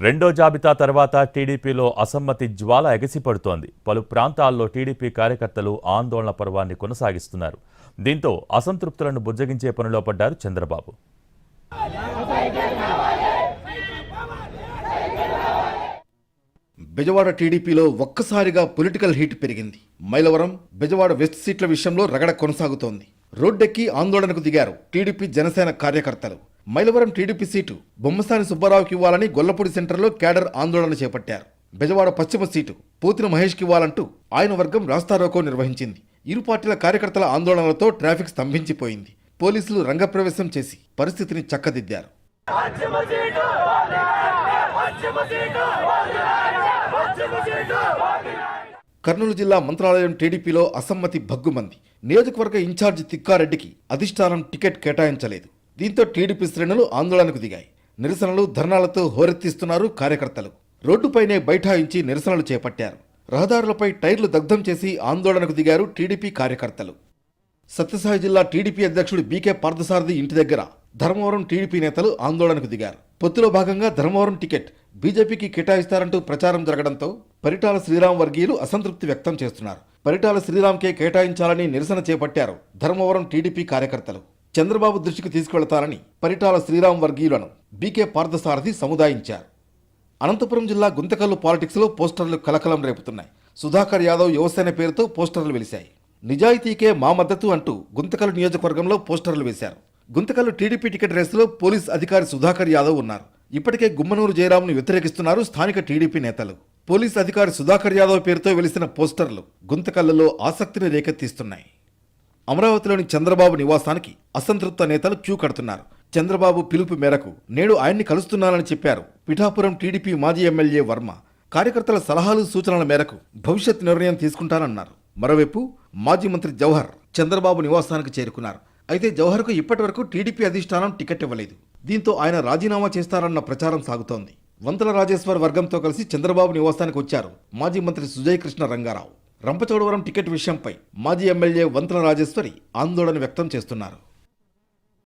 రెండో జాబితా తర్వాత టీడీపీలో అసమ్మతి జ్వాల ఎగసిపడుతోంది. పలు ప్రాంతాల్లో టీడీపీ కార్యకర్తలు ఆందోళన పర్వాన్ని కొనసాగిస్తున్నారు. దీంతో అసంతృప్తులను బుజ్జగించే పనిలో పడ్డారు చంద్రబాబు. బెజవాడ టీడీపీలో ఒక్కసారిగా పొలిటికల్ హీట్ పెరిగింది. మైలవరం, బెజవాడ వెస్ట్ సీట్ల విషయంలో రగడ కొనసాగుతోంది. రోడ్డెక్కి ఆందోళనకు దిగారు టీడీపీ జనసేన కార్యకర్తలు. మైలవరం టీడీపీ సీటు బొమ్మసాని సుబ్బారావుకి ఇవ్వాలని గొల్లపూడి సెంటర్లో క్యాడర్ ఆందోళన చేపట్టారు. బెజవాడ పశ్చిమ సీటు పోతిన మహేష్కి ఇవ్వాలంటూ ఆయన వర్గం రాస్తారోకో నిర్వహించింది. ఇరు పార్టీల కార్యకర్తల ఆందోళనలతో ట్రాఫిక్ స్తంభించిపోయింది. పోలీసులు రంగప్రవేశం చేసి పరిస్థితిని చక్కదిద్దారు. కర్నూలు జిల్లా మంత్రాలయం టీడీపీలో అసమ్మతి భగ్గుమంది. నియోజకవర్గ ఇన్ఛార్జి తిక్కారెడ్డికి అధిష్టానం టికెట్ కేటాయించలేదు. దీంతో టీడీపీ శ్రేణులు ఆందోళనకు దిగాయి. నిరసనలు, ధర్నాలతో హోరెత్తిస్తున్నారు కార్యకర్తలు. రోడ్డుపైనే బైఠాయించి నిరసనలు చేపట్టారు. రహదారులపై టైర్లు దగ్ధం చేసి ఆందోళనకు దిగారు టీడీపీ కార్యకర్తలు. సత్యసాయి జిల్లా టీడీపీ అధ్యక్షుడు బీకే పార్థసారథి ఇంటి దగ్గర ధర్మవరం టీడీపీ నేతలు ఆందోళనకు దిగారు. పొత్తులో భాగంగా ధర్మవరం టికెట్ బీజేపీకి కేటాయిస్తారంటూ ప్రచారం జరగడంతో పరిటాల శ్రీరామ్ వర్గీయులు అసంతృప్తి వ్యక్తం చేస్తున్నారు. పరిటాల శ్రీరామ్కే కేటాయించాలని నిరసన చేపట్టారు ధర్మవరం టీడీపీ కార్యకర్తలు. చంద్రబాబు దృష్టికి తీసుకువెళతారని పరిటాల శ్రీరామ్ వర్గీయులను బీకే పార్థసారథి సముదాయించారు. అనంతపురం జిల్లా గుంతకల్లు పాలిటిక్స్లో పోస్టర్లు కలకలం రేపుతున్నాయి. సుధాకర్ యాదవ్ యువసేన పేరుతో పోస్టర్లు వెలిశాయి. నిజాయితీకే మా మద్దతు అంటూ గుంతకల్లు నియోజకవర్గంలో పోస్టర్లు వేశారు. గుంతకల్లు టీడీపీ టికెట్ రేసులో పోలీస్ అధికారి సుధాకర్ యాదవ్ ఉన్నారు. ఇప్పటికే గుమ్మనూరు జయరాంను వ్యతిరేకిస్తున్నారు స్థానిక టీడీపీ నేతలు. పోలీస్ అధికారి సుధాకర్ యాదవ్ పేరుతో వెలిసిన పోస్టర్లు గుంతకల్లులో ఆసక్తిని రేకెత్తిస్తున్నాయి. అమరావతిలోని చంద్రబాబు నివాసానికి అసంతృప్త నేతలు క్యూ కడుతున్నారు. చంద్రబాబు పిలుపు మేరకు నేడు ఆయన్ని కలుస్తున్నానని చెప్పారు పిఠాపురం టీడీపీ మాజీ ఎమ్మెల్యే వర్మ. కార్యకర్తల సలహాలు, సూచనల మేరకు భవిష్యత్ నిర్ణయం తీసుకుంటానన్నారు. మరోవైపు మాజీ మంత్రి జవహర్ చంద్రబాబు నివాసానికి చేరుకున్నారు. అయితే జవహర్కు ఇప్పటి వరకు టీడీపీ అధిష్టానం టికెట్ ఇవ్వలేదు. దీంతో ఆయన రాజీనామా చేస్తారన్న ప్రచారం సాగుతోంది. వంతల రాజేశ్వర్ వర్గంతో కలిసి చంద్రబాబు నివాసానికి వచ్చారు మాజీ మంత్రి సుజయ్ కృష్ణ రంగారావు. రంపచోడవరం టికెట్ విషయంపై మాజీ ఎమ్మెల్యే వంతల రాజేశ్వరి ఆందోళన వ్యక్తం చేస్తున్నారు.